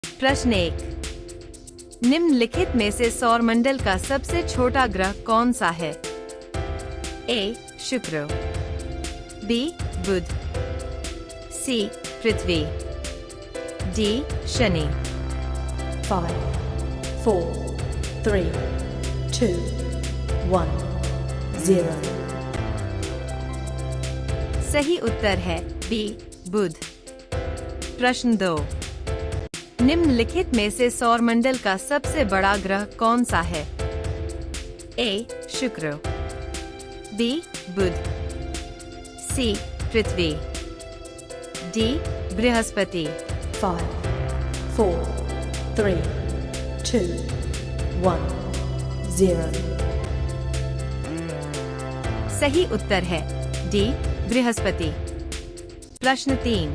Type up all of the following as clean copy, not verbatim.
प्रश्न 1। निम्नलिखित में से सौरमंडल का सबसे छोटा ग्रह कौन सा है? ए शुक्र, बी बुध, सी पृथ्वी, डी शनि। 5, 4, 3, 2, 1, 0। सही उत्तर है बी बुध। प्रश्न 2। निम्नलिखित में से सौरमंडल का सबसे बड़ा ग्रह कौन सा है? ए शुक्र, बी बुध, सी पृथ्वी, डी बृहस्पति। 5, 4, 3, 2, 1, 0। सही उत्तर है डी बृहस्पति। प्रश्न 3।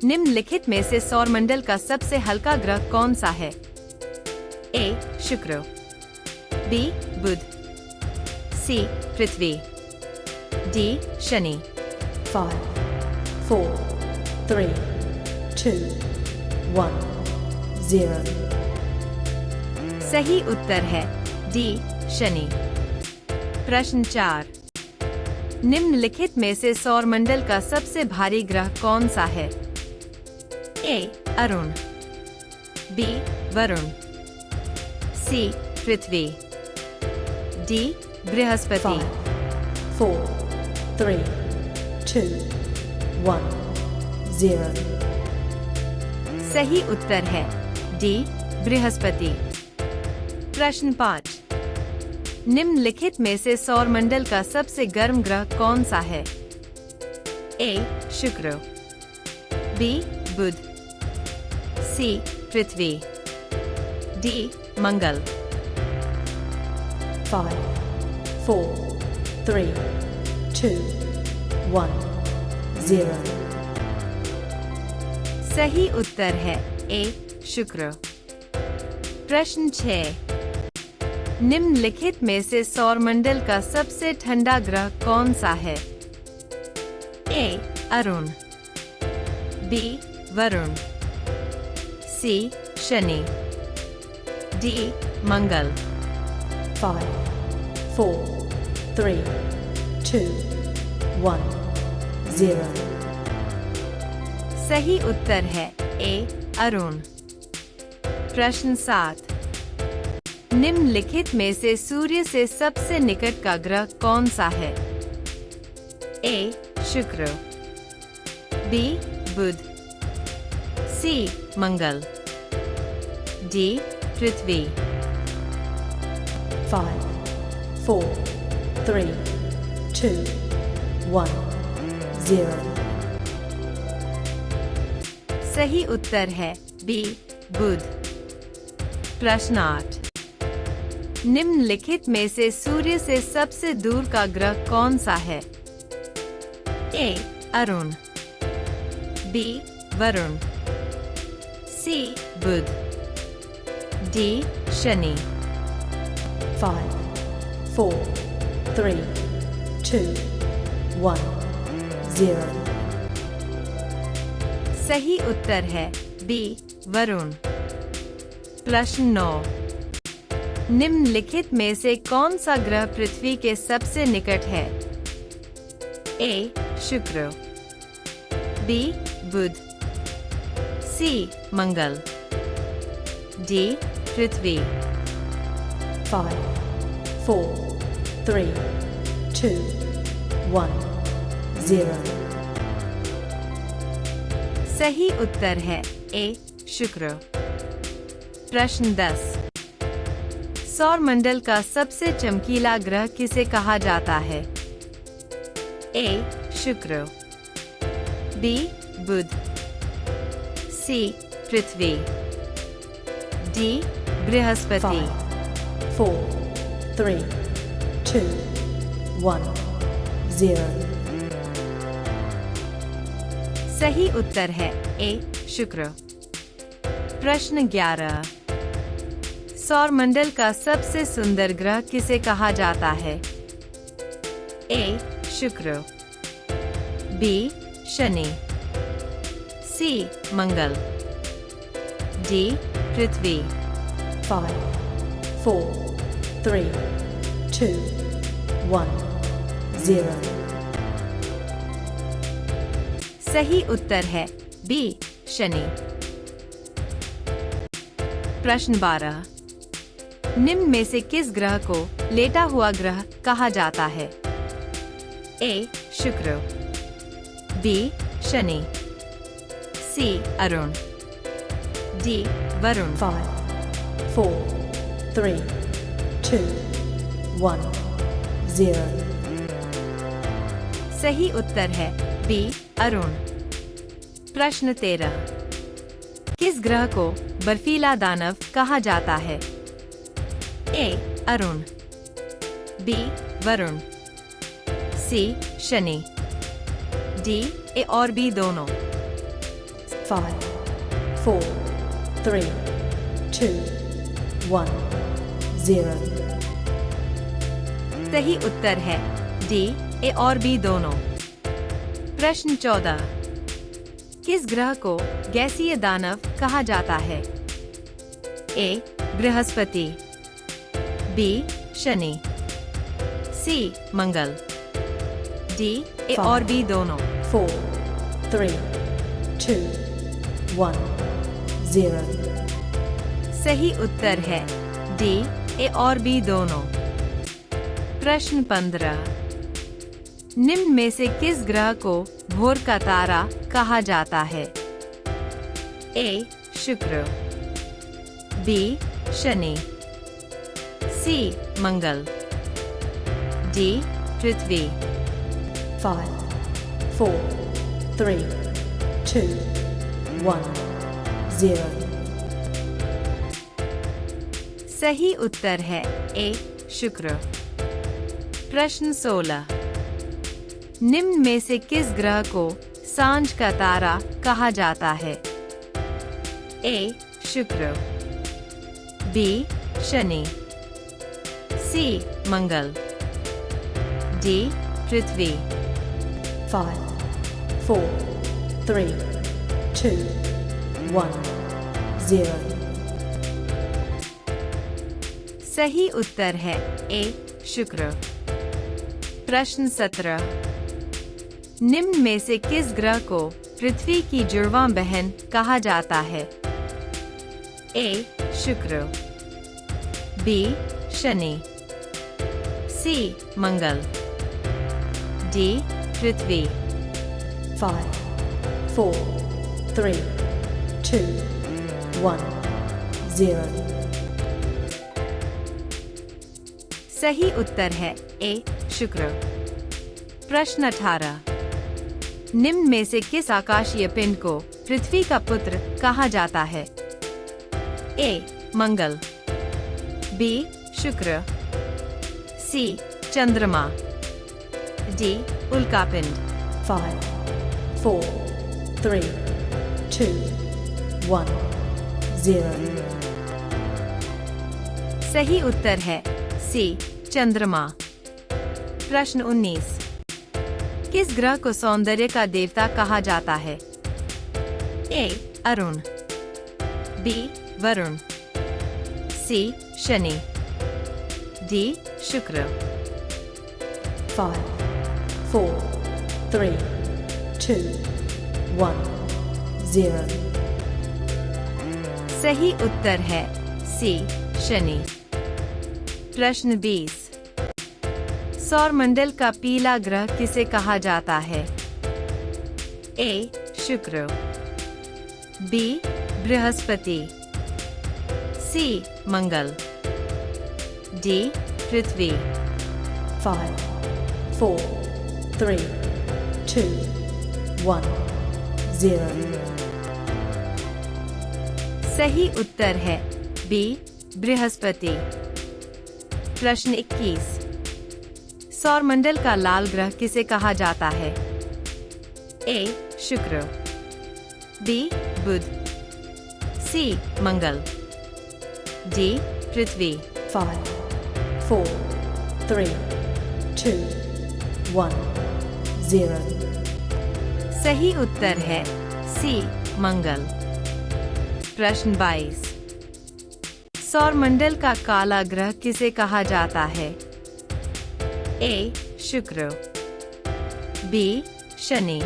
निम्नलिखित में से सौरमंडल का सबसे हल्का ग्रह कौन सा है? ए शुक्र, बी बुध, सी पृथ्वी, डी शनि। 5, 4, 3, 2, 1, 0। सही उत्तर है डी शनि। प्रश्न 4। निम्नलिखित में से सौरमंडल का सबसे भारी ग्रह कौन सा है? A Arun, B Varun, C Prithvi, D Brihaspati. 5, 4, 3, 2, 1, 0। सही उत्तर है डी बृहस्पति। प्रश्न 5। निम्नलिखित में से सौरमंडल का सबसे गर्म ग्रह कौन सा है? ए शुक्र, बी बुध, सी पृथ्वी, डी मंगल। 5, 4, 3, 2, 1, 0। सही उत्तर है ए शुक्र। प्रश्न 6। निम्नलिखित में से सौरमंडल का सबसे ठंडा ग्रह कौन सा है? A Arun, B Varun, C Shani, D मंगल। 5, 4, 3, 2, 1, 0। सही उत्तर है ए अरुण। प्रश्न 7। निम्नलिखित में से सूर्य से सबसे निकट का ग्रह कौन सा है? ए शुक्र, बी बुध, सी मंगल, डी पृथ्वी। 5, 4, 3, 2, 1, 0। सही उत्तर है बी बुध। प्रश्न 8। निम्नलिखित में से सूर्य से सबसे दूर का ग्रह कौन सा है? A Arun, B Varun, C Budh, D Shani. 5, 4, 3, 2, 1, 0। सही उत्तर है बी वरुण। प्रश्न 9। निम्नलिखित में से कौन सा ग्रह पृथ्वी के सबसे निकट है? ए शुक्र, बी बुध, सी मंगल, डी पृथ्वी। 5, 4, 3, 2, 1, 0। सही उत्तर है ए शुक्र। प्रश्न 10। सौरमंडल का सबसे चमकीला ग्रह किसे कहा जाता है? ए शुक्र, बी बुध, सी पृथ्वी, डी बृहस्पति। 5, 4, 3, 2, 1, 0। सही उत्तर है ए शुक्र। प्रश्न 11। सौरमंडल का सबसे सुंदर ग्रह किसे कहा जाता है? ए शुक्र, B Shani, C Mangal, D पृथ्वी। 5, 4, 3, 2, 1, 0। सही उत्तर है बी शनि। प्रश्न 12। निम्न में से किस ग्रह को लेटा हुआ ग्रह कहा जाता है? ए शुक्र, बी शनि, सी अरुण, डी वरुण। 5, 4, 3, 2, 1, 0। सही उत्तर है बी अरुण। प्रश्न 13। किस ग्रह को बर्फीला दानव कहा जाता है? A Arun, B Varun, C Shani, D A और बी दोनों। 5, 4, 3, 2, 1, 0। सही उत्तर है डी ए और बी दोनों। प्रश्न 14। किस ग्रह को गैसीय दानव कहा जाता है? A Brihaspati, B Shani, C Mangal, D A और बी दोनों। 4, 3, 2, 1, 0। सही उत्तर है डी ए और बी दोनों। प्रश्न 15। निम्न में से किस ग्रह को भोर का तारा कहा जाता है? ए शुक्र, B Shani, C Mangal, D पृथ्वी। 5, 4, 3, 2, 1, 0। सही उत्तर है ए शुक्र। प्रश्न 16। निम्न में से किस ग्रह को सांझ का तारा कहा जाता है? ए शुक्र, B Shani, C Mangal, D पृथ्वी। 5, 4, 3, 2, 1, 0। सही उत्तर है ए शुक्र। प्रश्न 17। निम्न में से किस ग्रह को पृथ्वी की जुड़वां बहन कहा जाता है? ए शुक्र, B Shani, C Mangal, D पृथ्वी। 5, 4, 3, 2, 1, 0। सही उत्तर है ए शुक्र। प्रश्न 18। निम्न में से किस आकाशीय पिंड को पृथ्वी का पुत्र कहा जाता है? ए मंगल, बी शुक्र, सी चंद्रमा, डी उल्कापिंड। 5, 4, 3, 2, 1, 0। सही उत्तर है सी चंद्रमा। प्रश्न 19। किस ग्रह को सौंदर्य का देवता कहा जाता है? A Arun, B Varun, C Shani, D शुक्र। 5, 4, 3, 2, 1, 0। सही उत्तर है सी शनि। प्रश्न 20। सौरमंडल का पीला ग्रह किसे कहा जाता है? ए शुक्र, बी बृहस्पति, सी मंगल, डी पृथ्वी। 5, 4, 3, 2, 1, 0। सही उत्तर है बी बृहस्पति। प्रश्न 21। सौरमंडल का लाल ग्रह किसे कहा जाता है? ए शुक्र, बी बुध, सी मंगल, डी पृथ्वी। 5, 4, 3, 2, 1, 0। सही उत्तर है सी मंगल। प्रश्न 22। सौरमंडल का काला ग्रह किसे कहा जाता है? ए. शुक्र, B. Shani,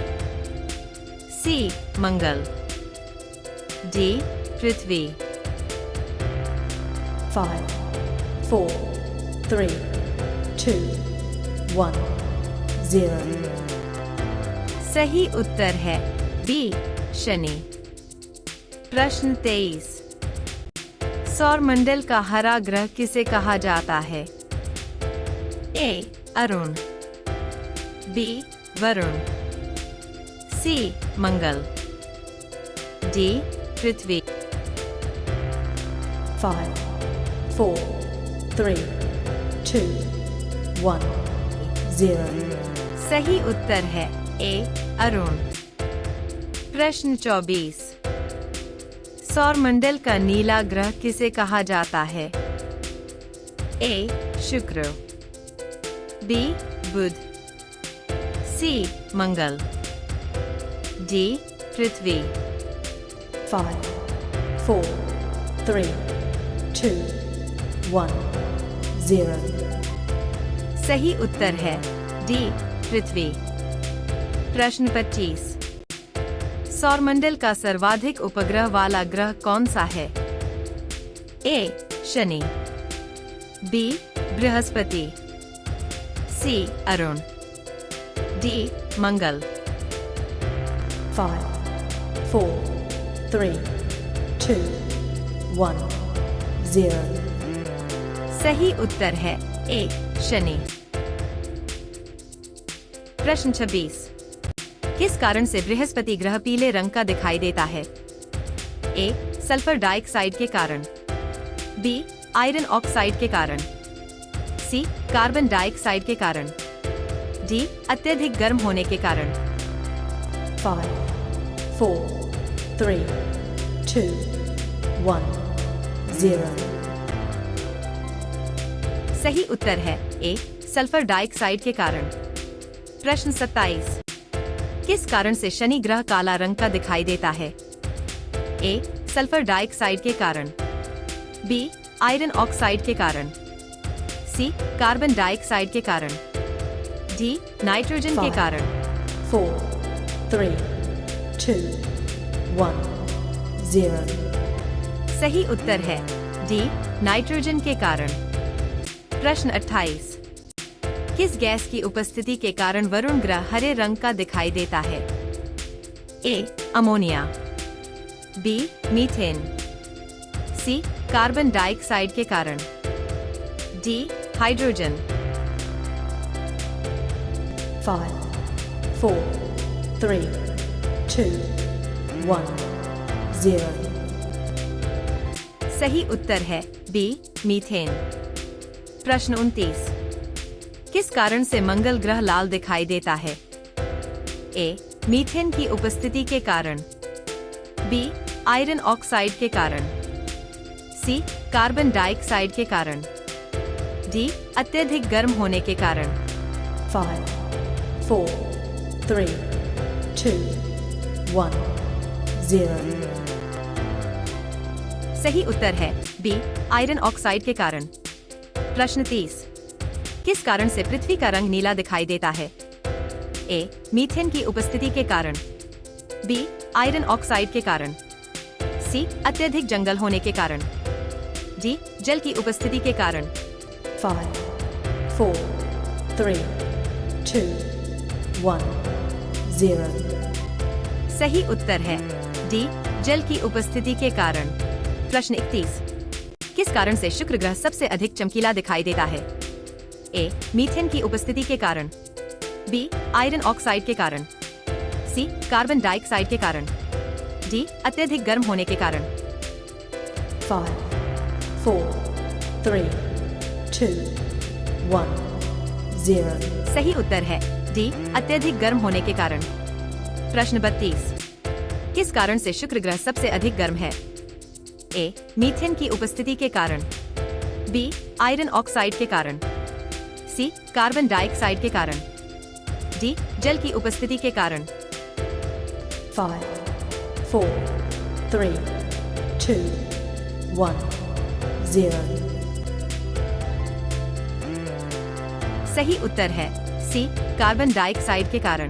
C. Mangal, D. पृथ्वी। 5, 4, 3, 2, 1, 0। सही उत्तर है बी. शनि। प्रश्न 23। सौरमंडल का हरा ग्रह किसे कहा जाता है? A. Arun, B. Varun, C. Mangal, D. पृथ्वी। 5, 4, 3, 2, 1, 0। सही उत्तर है ए. अरुण। प्रश्न 24। सौरमंडल का नीला ग्रह किसे कहा जाता है? ए. शुक्र, बी. बुध, सी. मंगल, डी. पृथ्वी। 5, 4, 3, 2, 1, 0। सही उत्तर है डी. पृथ्वी। प्रश्न 25। सौरमंडल का सर्वाधिक उपग्रह वाला ग्रह कौन सा है? ए. शनि, बी. बृहस्पति, सी. अरुण, डी. मंगल। 5, 4, 3, 2, 1, 0। सही उत्तर है ए. शनि। प्रश्न 26। किस कारण से बृहस्पति ग्रह पीले रंग का दिखाई देता है? ए. सल्फर डाइऑक्साइड के कारण, बी. आयरन ऑक्साइड के कारण, सी. कार्बन डाइऑक्साइड के कारण, डी. अत्यधिक गर्म होने के कारण। 5, 4, 3, 2, 1, 0। सही उत्तर है ए. सल्फर डाइऑक्साइड के कारण। प्रश्न 27। किस कारण से शनि ग्रह काला रंग का दिखाई देता है? ए. सल्फर डाइऑक्साइड के कारण, बी. आयरन ऑक्साइड के कारण, सी. कार्बन डाइऑक्साइड के कारण, डी. नाइट्रोजन के कारण। 4, 3, 2, 1, 0। सही उत्तर है डी. नाइट्रोजन के कारण। प्रश्न 28। किस गैस की उपस्थिति के कारण वरुण ग्रह हरे रंग का दिखाई देता है? A. Ammonia, B. Methane, C. Carbon dioxide के कारण, डी. हाइड्रोजन। 5, 4, 3, 2, 1, 0। सही उत्तर है बी. मीथेन। प्रश्न 29। किस कारण से मंगल ग्रह लाल दिखाई देता है? ए. मीथेन की उपस्थिति के कारण, बी. आयरन ऑक्साइड के कारण, सी. कार्बन डाइऑक्साइड के कारण, डी. अत्यधिक गर्म होने के कारण। 5, 4, 3, 2, 1, 0। सही उत्तर है बी. आयरन ऑक्साइड के कारण। प्रश्न 30। किस कारण से पृथ्वी का रंग नीला दिखाई देता है? ए. मीथेन की उपस्थिति के कारण, बी. आयरन ऑक्साइड के कारण, सी. अत्यधिक जंगल होने के कारण, डी. जल की उपस्थिति के कारण। 5, 4, 3, 2, 1, 0। सही उत्तर है डी. जल की उपस्थिति के कारण। प्रश्न 31। किस कारण से शुक्र ग्रह सबसे अधिक चमकीला दिखाई देता है? ए. मीथेन की उपस्थिति के कारण, बी. आयरन ऑक्साइड के कारण, सी. कार्बन डाइऑक्साइड के कारण, डी. अत्यधिक गर्म होने के कारण। 5, 4, 3, 2, 1, 0। सही उत्तर है डी. अत्यधिक गर्म होने के कारण। प्रश्न 32। किस कारण से शुक्र ग्रह सबसे अधिक गर्म है? ए. मीथेन की उपस्थिति के कारण, बी. आयरन ऑक्साइड के कारण, सी. कार्बन डाइऑक्साइड के कारण, डी. जल की उपस्थिति के कारण। 5, 4, 3, 2 1 0 सही उत्तर है सी, कार्बन डाइऑक्साइड के कारण।